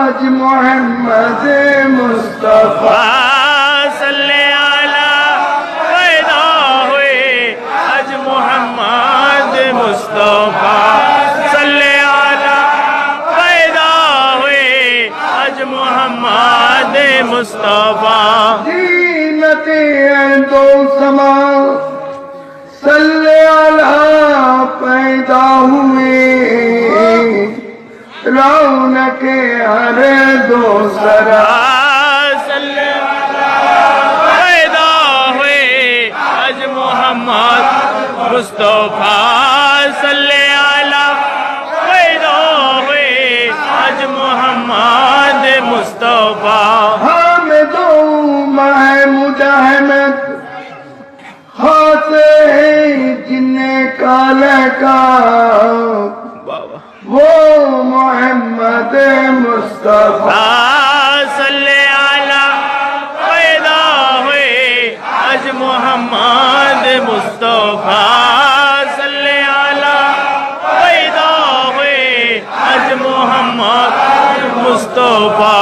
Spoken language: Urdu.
آج محمد مصطفیٰ صلی علی پیدا ہوئے آج محمد مصطفیٰ صلی علی پیدا ہوئے آج محمد مصطفیٰ زینت ارض و سما صلی علیہ پیدا ہوئے رونق ہر دو سرا صلی علی پیدا ہوئے آج محمد مصطفیٰ صلی علی پیدا ہوئے آج محمد مصطفیٰ حامد و محمود احمد خاص ہے جن کالے کا وہ محمد مصطفیٰ صلی علی پیدا ہوئے آج محمد مصطفیٰ صلی علی پیدا ہوئے آج محمد مصطفیٰ